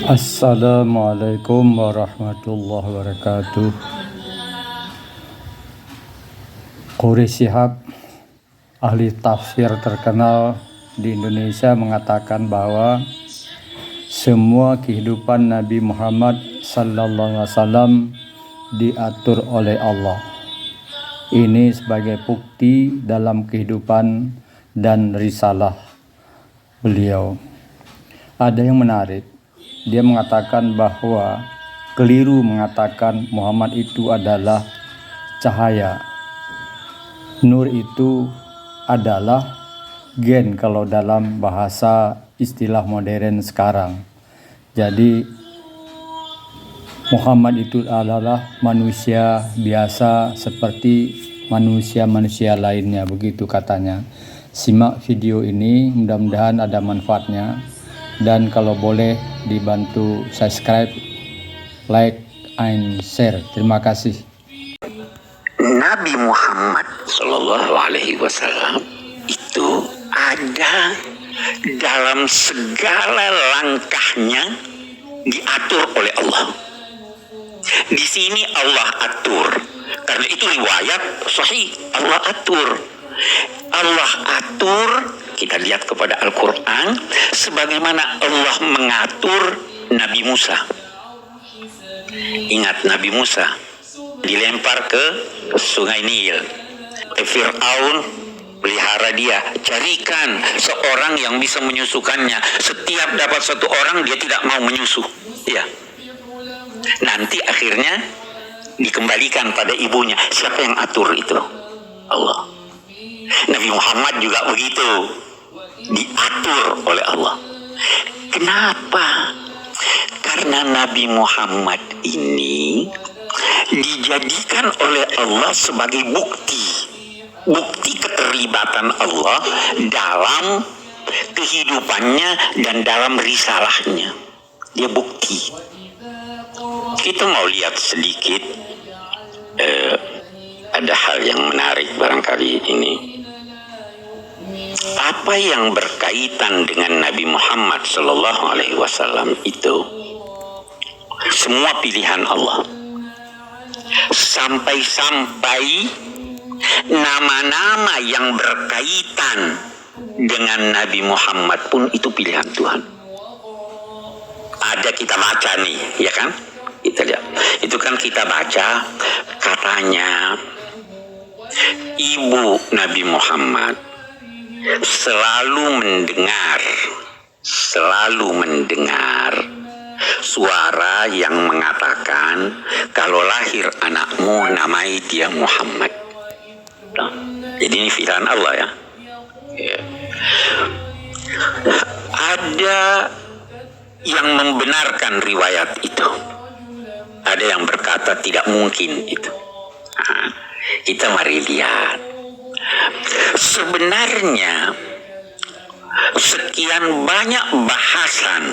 Assalamualaikum warahmatullahi wabarakatuh. Quri Shihab, ahli tafsir terkenal di Indonesia, mengatakan bahwa semua kehidupan Nabi Muhammad sallallahu alaihi wasallam diatur oleh Allah. Ini sebagai bukti dalam kehidupan dan risalah beliau. Ada yang menarik. Dia mengatakan bahwa keliru mengatakan Muhammad itu adalah cahaya. Nur itu adalah gen kalau dalam bahasa istilah modern sekarang. Jadi Muhammad itu adalah manusia biasa seperti manusia-manusia lainnya, begitu katanya. Simak video ini, mudah-mudahan ada manfaatnya. Dan kalau boleh dibantu subscribe, like, and share. Terima kasih. Nabi Muhammad Sallallahu Alaihi Wasallam itu ada dalam segala langkahnya diatur oleh Allah. Di sini Allah atur, karena itu riwayat sahih. Allah atur. Kita lihat kepada Al-Quran sebagaimana Allah mengatur Nabi Musa. Ingat, Nabi Musa dilempar ke sungai Nil. Fir'aun pelihara dia, carikan seorang yang bisa menyusukannya. Setiap dapat satu orang dia tidak mau menyusu. Ya. Nanti akhirnya dikembalikan pada ibunya. Siapa yang atur itu? Allah. Nabi Muhammad juga begitu, diatur oleh Allah. Kenapa? Karena Nabi Muhammad ini dijadikan oleh Allah sebagai bukti keterlibatan Allah dalam kehidupannya dan dalam risalahnya. Dia bukti. Kita mau lihat sedikit, ada hal yang menarik barangkali ini. Apa yang berkaitan dengan Nabi Muhammad Sallallahu Alaihi Wasallam itu semua pilihan Allah. Sampai-sampai nama-nama yang berkaitan dengan Nabi Muhammad pun itu pilihan Tuhan. Ada kita baca nih, ya kan? Kita lihat. Itu kan kita baca, katanya ibu Nabi Muhammad selalu mendengar suara yang mengatakan, kalau lahir anakmu namai dia Muhammad. Jadi ini firman Allah ya. Ada yang membenarkan riwayat itu, ada yang berkata tidak mungkin itu. Kita mari lihat. Sebenarnya sekian banyak bahasan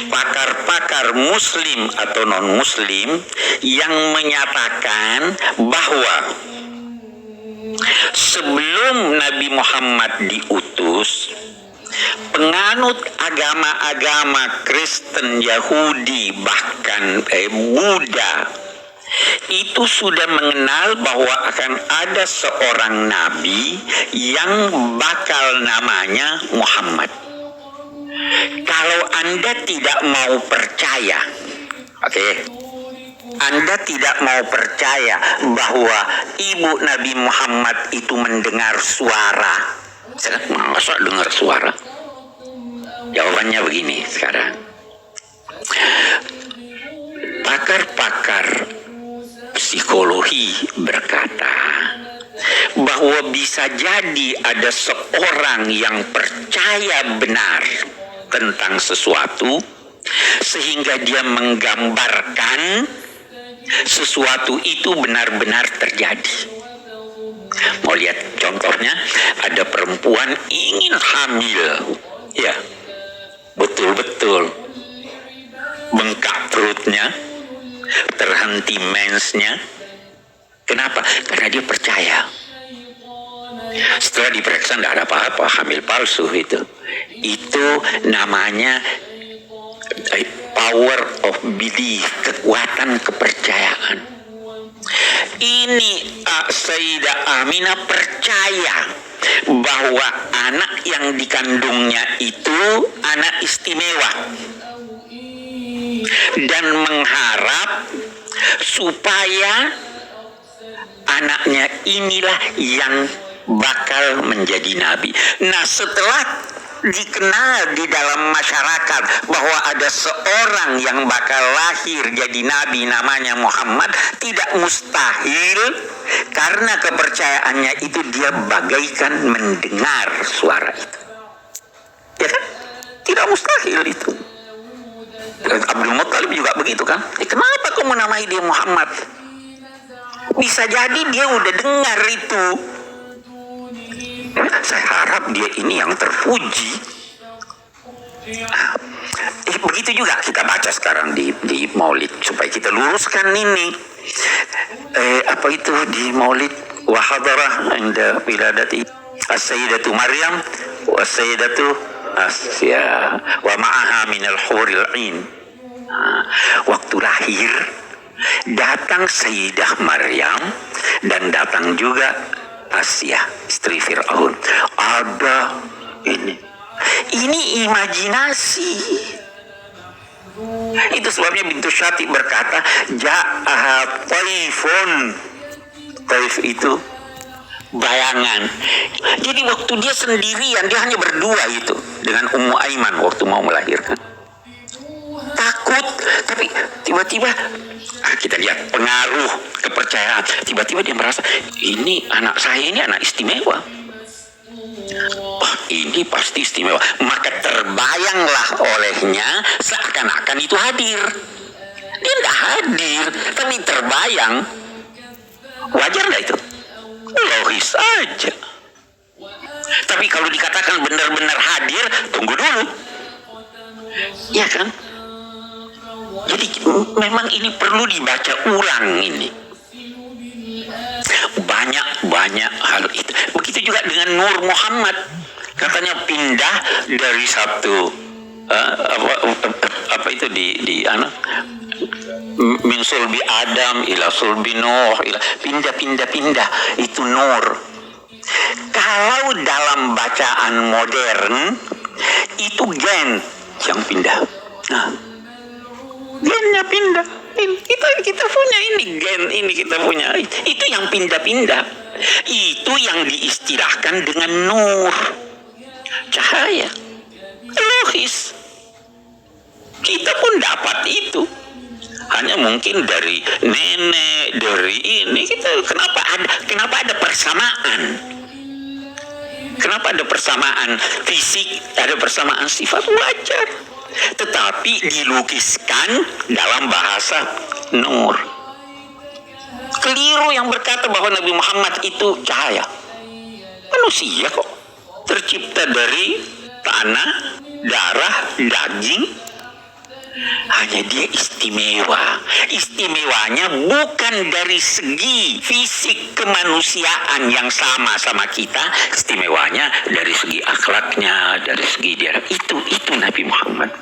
pakar-pakar muslim atau non-muslim yang menyatakan bahwa sebelum Nabi Muhammad diutus, penganut agama-agama Kristen, Yahudi, bahkan Buddha itu sudah mengenal bahwa akan ada seorang nabi yang bakal namanya Muhammad. Kalau Anda tidak mau percaya, Anda tidak mau percaya bahwa ibu Nabi Muhammad itu mendengar suara. Masa dengar suara? Jawabannya begini sekarang. Pakar-pakar psikologi berkata bahwa bisa jadi ada seorang yang percaya benar tentang sesuatu sehingga dia menggambarkan sesuatu itu benar-benar terjadi. Mau lihat contohnya, ada perempuan ingin hamil, ya, betul-betul bengkak perutnya, terhenti mensnya. Kenapa? Karena dia percaya. Setelah diperiksa tidak ada apa-apa, hamil palsu itu namanya power of belief, kekuatan kepercayaan. Ini Sayyidah Aminah percaya bahwa anak yang dikandungnya itu anak istimewa, dan mengharap supaya anaknya inilah yang bakal menjadi nabi. Nah, setelah dikenal di dalam masyarakat bahwa ada seorang yang bakal lahir jadi nabi namanya Muhammad, tidak mustahil karena kepercayaannya itu dia bagaikan mendengar suara itu. Ya kan? Tidak mustahil itu. Abdul Muttalib juga begitu kan? Kenapa kamu namai dia Muhammad? Bisa jadi dia udah dengar itu. Saya harap dia ini yang terpuji. Begitu juga kita baca sekarang di Maulid supaya kita luruskan ini. Apa itu di Maulid? Wa hadarah inda wiladati as-sayyidatu Maryam wa as-sayyidatu Asya wa ma'aha minal huril 'ain. Waktu lahir datang Sayyidah Maryam dan datang juga Asya, istri Fir'aun. Ada ini imajinasi. Itu sebabnya Bintu Syati berkata, Ja'aha taifun. Taif itu bayangan. Jadi waktu dia sendirian, dia hanya berdua itu dengan Ummu Aiman waktu mau melahirkan. Takut, tapi tiba-tiba kita lihat pengaruh kepercayaan. Tiba-tiba dia merasa ini anak saya ini anak istimewa. Ini pasti istimewa. Maka terbayanglah olehnya seakan-akan itu hadir. Dia tidak hadir, tapi terbayang. Wajar nggak itu? Logis aja. Tapi kalau dikatakan benar-benar hadir, tunggu dulu. Ya kan? Jadi memang ini perlu dibaca ulang ini. Banyak hal itu. Begitu juga dengan Nur Muhammad. Katanya pindah dari satu apa itu di min sulbi Adam ila sulbi Nuh, pindah itu Nur. Kalau dalam bacaan modern itu gen yang pindah. Nah, gennya pindah. Kita punya ini gen, ini kita punya itu yang pindah-pindah. Itu yang diistilahkan dengan nur, cahaya. Logis. Kita pun dapat itu. Hanya mungkin dari nenek, dari ini kita kenapa ada persamaan? Kenapa ada persamaan fisik, ada persamaan sifat, wajar. Tetapi dilukiskan dalam bahasa nur. Keliru yang berkata bahwa Nabi Muhammad itu cahaya. Manusia kok, tercipta dari tanah, darah, daging. Hanya dia istimewa. Istimewanya bukan dari segi fisik kemanusiaan yang sama kita. Istimewanya dari segi akhlaknya, dari segi dia. Itu Nabi Muhammad.